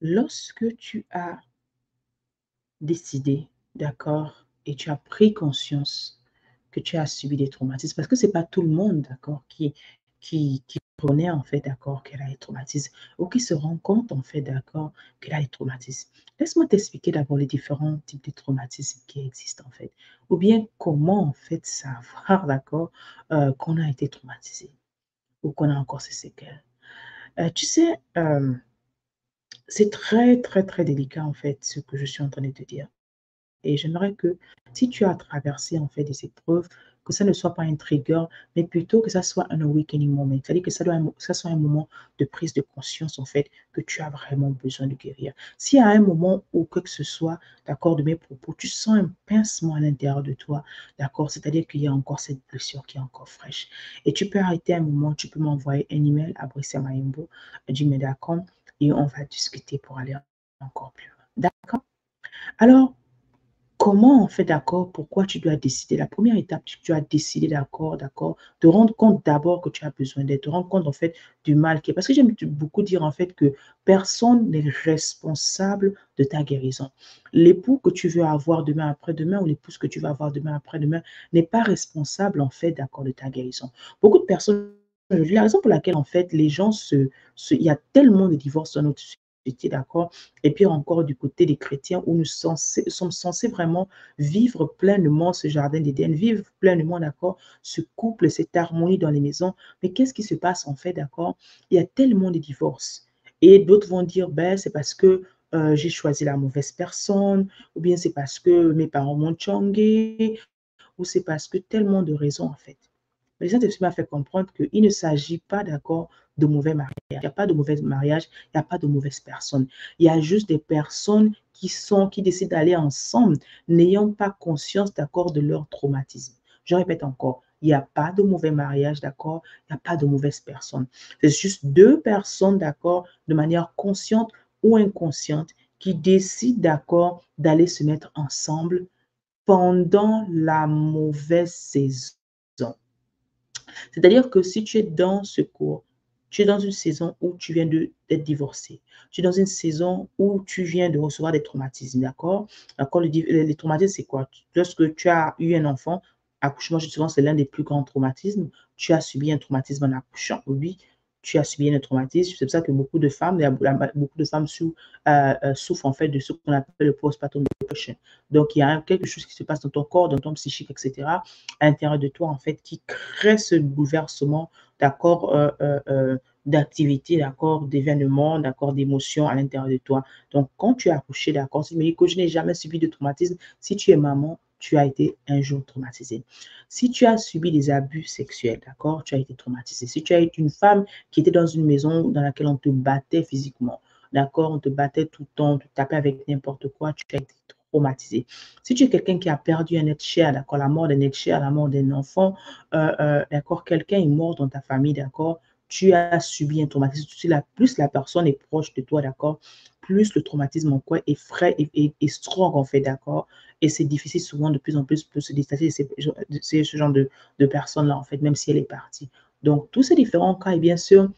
lorsque tu as décidé, d'accord, et tu as pris conscience que tu as subi des traumatismes, parce que c'est pas tout le monde, d'accord, qui reconnaît en fait, d'accord, qu'elle a des traumatismes ou qui se rend compte en fait, d'accord, qu'elle a des traumatismes. Laisse-moi t'expliquer d'abord les différents types de traumatismes qui existent en fait, ou bien comment en fait savoir, d'accord, qu'on a été traumatisé ou qu'on a encore ces séquelles. Tu sais, c'est très, très, très délicat en fait ce que je suis en train de te dire. Et j'aimerais que si tu as traversé en fait des épreuves, que ça ne soit pas un trigger, mais plutôt que ça soit un awakening moment. C'est-à-dire que ça soit un moment de prise de conscience en fait que tu as vraiment besoin de guérir. S'il y a un moment où que ce soit, d'accord, de mes propos, tu sens un pincement à l'intérieur de toi, d'accord, c'est-à-dire qu'il y a encore cette blessure qui est encore fraîche. Et tu peux arrêter un moment, tu peux m'envoyer un email à brissamaimbo@gmail.com et on va discuter pour aller encore plus loin. D'accord? Alors, comment on fait d'accord? Pourquoi tu dois décider? La première étape, tu dois décider d'accord, d'accord, te rendre compte d'abord que tu as besoin d'aide, te rendre compte en fait du mal qui est. Parce que j'aime beaucoup dire en fait que personne n'est responsable de ta guérison. L'époux que tu veux avoir demain après-demain ou l'épouse que tu vas avoir demain après-demain n'est pas responsable en fait d'accord de ta guérison. Beaucoup de personnes, la raison pour laquelle en fait les gens il y a tellement de divorces dans notre société, d'accord? Et puis encore du côté des chrétiens où nous sommes censés vraiment vivre pleinement ce jardin d'Éden, vivre pleinement, d'accord, ce couple, cette harmonie dans les maisons. Mais qu'est-ce qui se passe en fait, d'accord? Il y a tellement de divorces. Et d'autres vont dire, ben, c'est parce que j'ai choisi la mauvaise personne, ou bien c'est parce que mes parents m'ont tchangé, ou c'est parce que tellement de raisons en fait. Mais le Saint-Esprit m'a fait comprendre qu'il ne s'agit pas, d'accord, de mauvais mariage. Il n'y a pas de mauvais mariage, il n'y a pas de mauvaise personne. Il y a juste des personnes qui décident d'aller ensemble, n'ayant pas conscience, d'accord, de leur traumatisme. Je répète encore, il n'y a pas de mauvais mariage, d'accord, il n'y a pas de mauvaise personne. C'est juste deux personnes, d'accord, de manière consciente ou inconsciente, qui décident, d'accord, d'aller se mettre ensemble pendant la mauvaise saison. C'est-à-dire que si tu es dans ce cours, tu es dans une saison où tu viens d'être divorcé. Tu es dans une saison où tu viens de recevoir des traumatismes, d'accord? D'accord, les traumatismes, c'est quoi? Lorsque tu as eu un enfant, accouchement, souvent, c'est l'un des plus grands traumatismes. Tu as subi un traumatisme en accouchant, oui, tu as subi un traumatisme. C'est pour ça que beaucoup de femmes, beaucoup de femmes souffrent en fait de ce qu'on appelle le postpartum depression. Donc, il y a quelque chose qui se passe dans ton corps, dans ton psychique, etc., à l'intérieur de toi, en fait, qui crée ce bouleversement, d'accord, d'activité, d'accord, d'événements, d'accord, d'émotions à l'intérieur de toi. Donc, quand tu es accouché, d'accord, si tu me dis que je n'ai jamais subi de traumatisme, si tu es maman, tu as été un jour traumatisé. Si tu as subi des abus sexuels, d'accord, tu as été traumatisé. Si tu as été une femme qui était dans une maison dans laquelle on te battait physiquement, d'accord, on te battait tout le temps, on te tapait avec n'importe quoi, tu as été traumatisé. Si tu es quelqu'un qui a perdu un être cher, d'accord, la mort d'un être cher, la mort d'un enfant, d'accord, quelqu'un est mort dans ta famille, d'accord, tu as subi un traumatisme. Plus la personne est proche de toi, d'accord, plus le traumatisme en quoi est frais et strong, en fait, d'accord. Et c'est difficile souvent de plus en plus de se distancer de ce genre de personnes-là, en fait, même si elle est partie. Donc, tous ces différents cas, et bien sûr,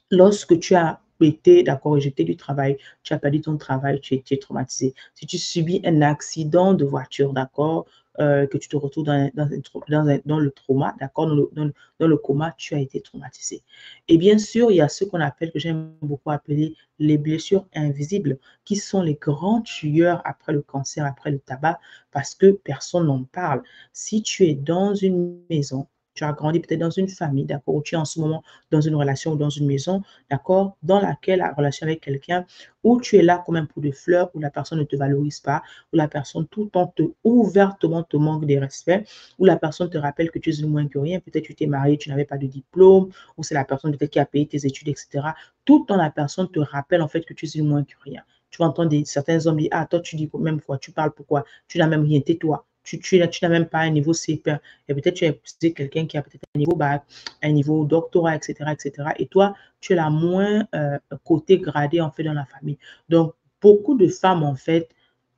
lorsque tu as été, d'accord, rejeté du travail, tu as perdu ton travail, tu es traumatisé. Si tu subis un accident de voiture, d'accord, que tu te retrouves dans le trauma, d'accord, dans le coma, tu as été traumatisé. Et bien sûr, il y a ce qu'on appelle, que j'aime beaucoup appeler les blessures invisibles, qui sont les grands tueurs après le cancer, après le tabac, parce que personne n'en parle. Si tu es dans une maison, tu as grandi peut-être dans une famille, d'accord, ou tu es en ce moment dans une relation ou dans une maison, d'accord, dans laquelle la relation avec quelqu'un, où tu es là comme un pot de fleurs, où la personne ne te valorise pas, où la personne tout le temps ouvertement te manque de respect, où la personne te rappelle que tu es moins que rien, peut-être tu t'es marié, tu n'avais pas de diplôme, ou c'est la personne peut-être qui a payé tes études, etc. Tout le temps, la personne te rappelle en fait que tu es moins que rien. Tu vas entendre certains hommes dire, ah, toi, tu dis même quoi, tu parles pourquoi, tu n'as même rien, tais-toi. Tu n'as même pas un niveau CP. Et peut-être tu es quelqu'un qui a peut-être un niveau bac, un niveau doctorat, etc., etc. Et toi, tu es la moins côté gradé, en fait, dans la famille. Donc, beaucoup de femmes, en fait,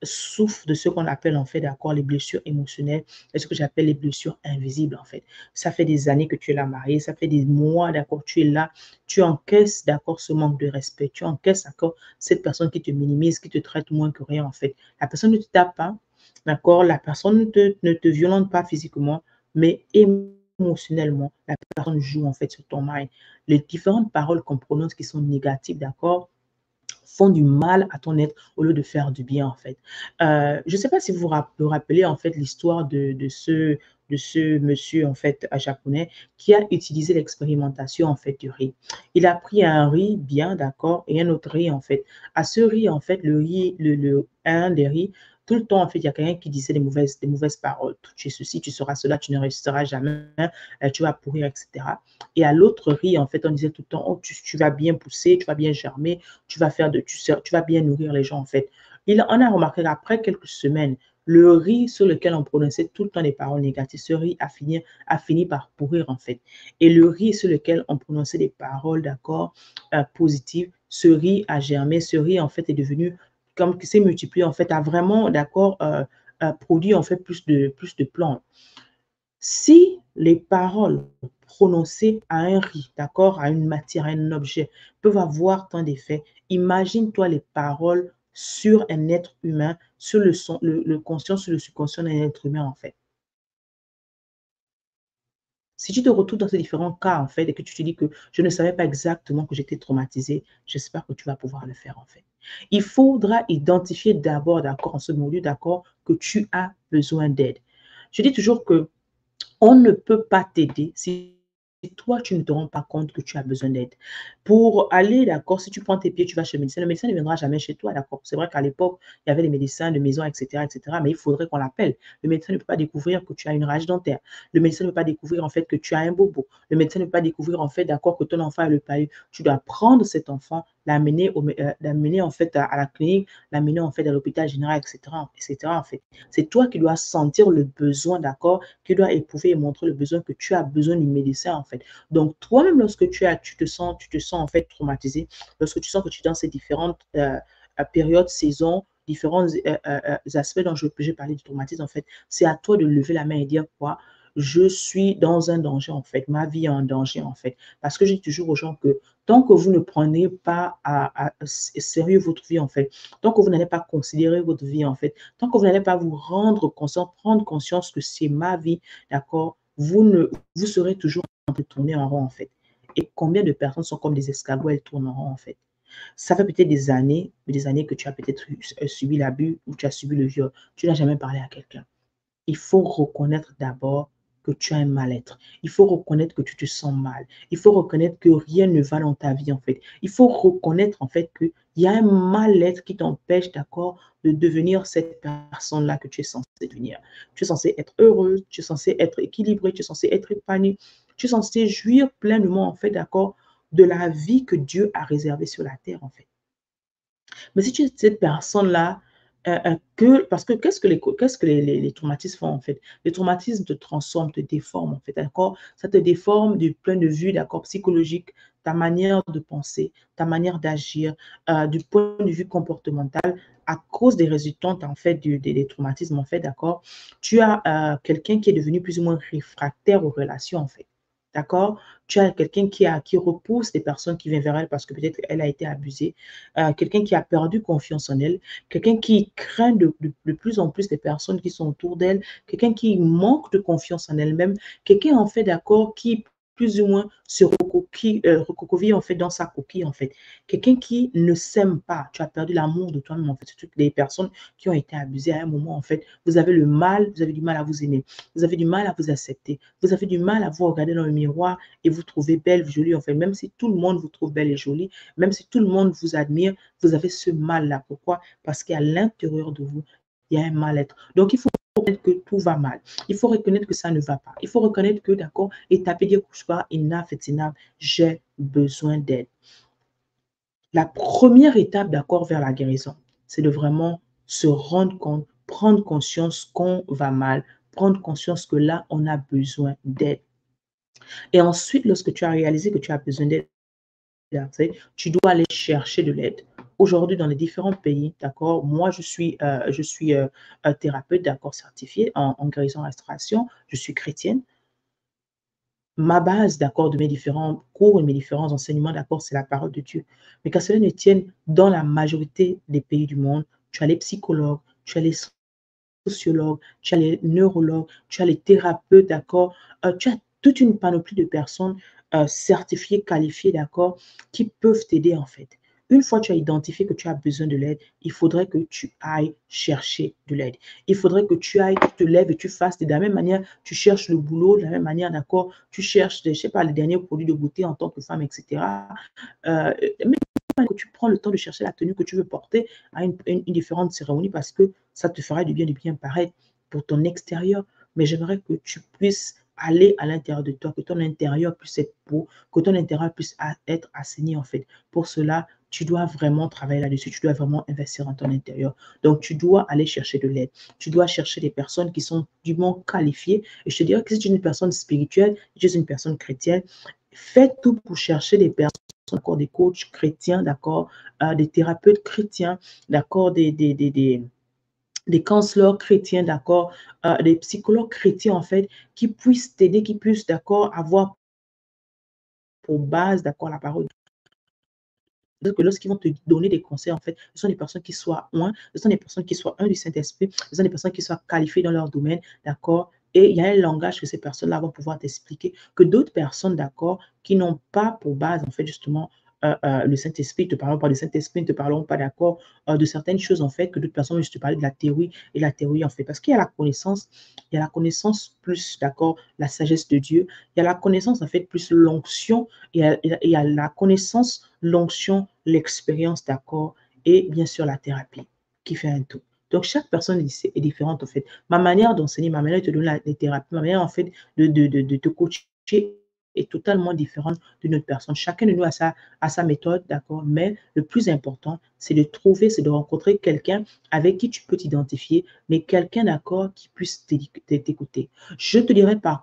souffre de ce qu'on appelle en fait, d'accord, les blessures émotionnelles et ce que j'appelle les blessures invisibles en fait. Ça fait des années que tu es là marié, ça fait des mois, d'accord, tu es là, tu encaisses, d'accord, ce manque de respect, tu encaisses, d'accord, cette personne qui te minimise, qui te traite moins que rien en fait. La personne ne te tape pas, d'accord, la personne ne te violente pas physiquement, mais émotionnellement, la personne joue en fait sur ton mind. Les différentes paroles qu'on prononce qui sont négatives, d'accord, font du mal à ton être au lieu de faire du bien en fait. Je ne sais pas si vous vous rappelez en fait l'histoire de ce monsieur en fait japonais qui a utilisé l'expérimentation en fait du riz. Il a pris un riz bien d'accord et un autre riz en fait. À ce riz en fait le riz un des riz tout le temps en fait il y a quelqu'un qui disait des mauvaises paroles. Tu es ceci, tu seras cela, tu ne réussiras jamais, tu vas pourrir etc. Et à l'autre riz en fait on disait tout le temps oh tu vas bien pousser, tu vas bien germer, tu vas bien nourrir les gens en fait. On a remarqué qu'après quelques semaines, le riz sur lequel on prononçait tout le temps des paroles négatives, ce riz a fini par pourrir en fait. Et le riz sur lequel on prononçait des paroles, d'accord, positives, ce riz a germé, ce riz en fait est devenu, comme qui s'est multiplié en fait, a vraiment, d'accord, produit en fait plus de plantes. Si les paroles prononcées à un riz, d'accord, à une matière, à un objet, peuvent avoir tant d'effets, imagine-toi les paroles sur un être humain, sur le conscient, sur le subconscient d'un être humain, en fait. Si tu te retrouves dans ces différents cas, en fait, et que tu te dis que je ne savais pas exactement que j'étais traumatisée, j'espère que tu vas pouvoir le faire, en fait. Il faudra identifier d'abord, d'accord, en ce module, d'accord, que tu as besoin d'aide. Je dis toujours que on ne peut pas t'aider si toi, tu ne te rends pas compte que tu as besoin d'aide. Pour aller, d'accord, si tu prends tes pieds, tu vas chez le médecin ne viendra jamais chez toi, d'accord. C'est vrai qu'à l'époque, il y avait les médecins de maison, etc., mais il faudrait qu'on l'appelle. Le médecin ne peut pas découvrir que tu as une rage dentaire. Le médecin ne peut pas découvrir, en fait, que tu as un bobo. Le médecin ne peut pas découvrir, en fait, d'accord, que ton enfant a le palu. Tu dois prendre cet enfant, l'amener, en fait, à la clinique, l'amener, en fait, à l'hôpital général, etc., en fait. C'est toi qui dois sentir le besoin, d'accord, qui doit éprouver et montrer le besoin que tu as besoin du médecin, en fait. Donc, toi-même, lorsque tu te sens en fait traumatisé, lorsque tu sens que tu es dans ces différentes périodes, saisons, différents aspects dont j'ai parlé du traumatisme, en fait, c'est à toi de lever la main et dire quoi? Je suis dans un danger, en fait. Ma vie est en danger, en fait. Parce que je dis toujours aux gens que tant que vous ne prenez pas à sérieux votre vie, en fait, tant que vous n'allez pas considérer votre vie, en fait, tant que vous n'allez pas vous rendre conscient, prendre conscience que c'est ma vie, d'accord, vous serez toujours en train de tourner en rond, en fait. Et combien de personnes sont comme des escargots, elles tournent en rond, en fait. Ça fait peut-être des années que tu as peut-être subi l'abus ou tu as subi le viol. Tu n'as jamais parlé à quelqu'un. Il faut reconnaître d'abord que tu as un mal-être. Il faut reconnaître que tu te sens mal. Il faut reconnaître que rien ne va dans ta vie, en fait. Il faut reconnaître, en fait, qu'il y a un mal-être qui t'empêche, d'accord, de devenir cette personne-là que tu es censé devenir. Tu es censé être heureuse, tu es censé être équilibré, tu es censé être épanoui, tu es censé jouir pleinement, en fait, d'accord, de la vie que Dieu a réservée sur la terre, en fait. Mais si tu es cette personne-là, parce que qu'est-ce que les traumatismes font en fait? Les traumatismes te transforment, te déforment en fait, d'accord? Ça te déforme du point de vue, d'accord, psychologique, ta manière de penser, ta manière d'agir, du point de vue comportemental, à cause des résultats en fait des traumatismes en fait, d'accord? Tu as quelqu'un qui est devenu plus ou moins réfractaire aux relations en fait. D'accord? Tu as quelqu'un qui repousse des personnes qui viennent vers elle parce que peut-être elle a été abusée, quelqu'un qui a perdu confiance en elle, quelqu'un qui craint de plus en plus les personnes qui sont autour d'elle, quelqu'un qui manque de confiance en elle-même, quelqu'un en fait d'accord qui plus ou moins se recroqueville en fait dans sa coquille en fait. Quelqu'un qui ne s'aime pas, tu as perdu l'amour de toi-même en fait. C'est toutes les personnes qui ont été abusées à un moment en fait. Vous avez du mal à vous aimer, vous avez du mal à vous accepter, vous avez du mal à vous regarder dans le miroir et vous trouver belle, jolie en fait. Même si tout le monde vous trouve belle et jolie, même si tout le monde vous admire, vous avez ce mal-là. Pourquoi? Parce qu'à l'intérieur de vous, il y a un mal-être. Donc, il faut reconnaître que tout va mal. Il faut reconnaître que ça ne va pas. Il faut reconnaître que, d'accord, et taper dire couche pas, enough, it's enough, j'ai besoin d'aide. La première étape, d'accord, vers la guérison, c'est de vraiment se rendre compte, prendre conscience qu'on va mal, prendre conscience que là, on a besoin d'aide. Et ensuite, lorsque tu as réalisé que tu as besoin d'aide, tu dois aller chercher de l'aide. aujourd'hui, dans les différents pays, d'accord, moi, je suis un thérapeute, d'accord, certifié en guérison restauration. Je suis chrétienne. Ma base, d'accord, de mes différents cours et mes différents enseignements, d'accord, c'est la parole de Dieu. Mais qu'à cela ne tienne, dans la majorité des pays du monde, tu as les psychologues, tu as les sociologues, tu as les neurologues, tu as les thérapeutes, d'accord, tu as toute une panoplie de personnes certifiées, qualifiées, d'accord, qui peuvent t'aider en fait. Une fois que tu as identifié que tu as besoin de l'aide, il faudrait que tu ailles chercher de l'aide. Il faudrait que tu ailles, tu te lèves et tu fasses. De la même manière, tu cherches le boulot, de la même manière, d'accord, tu cherches, je sais pas, les derniers produits de beauté en tant que femme, etc. Même que tu prends le temps de chercher la tenue que tu veux porter à une différente cérémonie parce que ça te fera du bien paraître pour ton extérieur. Mais j'aimerais que tu puisses aller à l'intérieur de toi, que ton intérieur puisse être beau, que ton intérieur puisse être assaini en fait. Pour cela, tu dois vraiment travailler là-dessus, tu dois vraiment investir dans ton intérieur. Donc, tu dois aller chercher de l'aide. Tu dois chercher des personnes qui sont dûment qualifiées. Et je te dirais que si tu es une personne spirituelle, si tu es une personne chrétienne, fais tout pour chercher des personnes, d'accord, des coachs chrétiens, d'accord, des thérapeutes chrétiens, d'accord, des counselors chrétiens, d'accord, des psychologues chrétiens, en fait, qui puissent t'aider, qui puissent, d'accord, avoir pour base, d'accord, la parole. Donc, lorsqu'ils vont te donner des conseils, en fait, ce sont des personnes qui soient ce sont des personnes qui soient du Saint-Esprit, ce sont des personnes qui soient qualifiées dans leur domaine, d'accord? Et il y a un langage que ces personnes-là vont pouvoir t'expliquer que d'autres personnes, d'accord, qui n'ont pas pour base, en fait, justement, le Saint-Esprit, ne te parleront pas du Saint-Esprit, ne te parleront pas, d'accord, de certaines choses, en fait, que d'autres personnes vont juste te parler de la théorie et la théorie, en fait. Parce qu'il y a la connaissance, il y a la connaissance plus, d'accord, la sagesse de Dieu, il y a la connaissance, en fait, plus l'onction, il y a la connaissance, l'onction, l'expérience, d'accord, et bien sûr la thérapie qui fait un tout. Donc, chaque personne est différente, en fait. Ma manière d'enseigner, ma manière de te donner les thérapies, ma manière, en fait, de te coacher est totalement différente d'une autre personne. Chacun de nous a sa méthode, d'accord, mais le plus important, c'est de trouver, c'est de rencontrer quelqu'un avec qui tu peux t'identifier, mais quelqu'un, d'accord, qui puisse t'écouter. Je te dirais pas,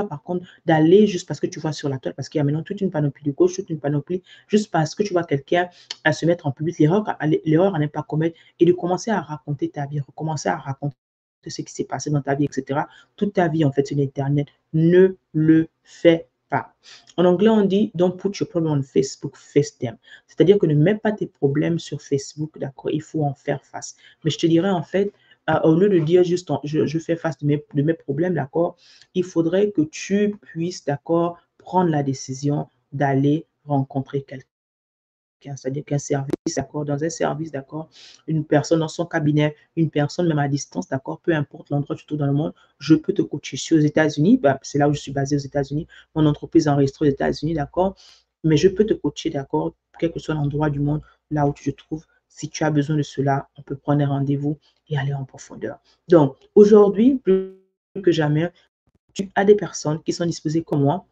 par contre, d'aller juste parce que tu vois sur la toile, parce qu'il y a maintenant toute une panoplie de gauche, toute une panoplie, juste parce que tu vois quelqu'un à se mettre en public, l'erreur à ne pas commettre, et de commencer à raconter ta vie, recommencer à raconter ce qui s'est passé dans ta vie, etc. Toute ta vie, en fait, sur l'Internet. Ne le fais pas. En anglais, on dit don't put your problem on Facebook, face them. C'est-à-dire que ne mets pas tes problèmes sur Facebook, d'accord, il faut en faire face. Mais je te dirais, en fait, au lieu de dire juste je fais face de mes problèmes, d'accord, il faudrait que tu puisses, d'accord, prendre la décision d'aller rencontrer quelqu'un. C'est-à-dire qu'un service, d'accord, dans un service, d'accord, une personne dans son cabinet, une personne même à distance, d'accord, peu importe l'endroit où tu te trouves dans le monde, je peux te coacher. Je suis aux États-Unis, bah, c'est là où je suis basée aux États-Unis, mon entreprise est enregistrée aux États-Unis, d'accord, mais je peux te coacher, d'accord, quel que soit l'endroit du monde, là où tu te trouves. Si tu as besoin de cela, on peut prendre un rendez-vous et aller en profondeur. Donc, aujourd'hui, plus que jamais, tu as des personnes qui sont disposées comme moi,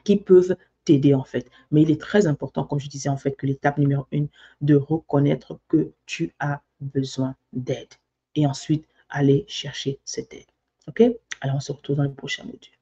qui peuvent t'aider en fait. Mais il est très important, comme je disais en fait, que l'étape numéro 1, de reconnaître que tu as besoin d'aide. Et ensuite, aller chercher cette aide. OK? Alors, on se retrouve dans le prochain module.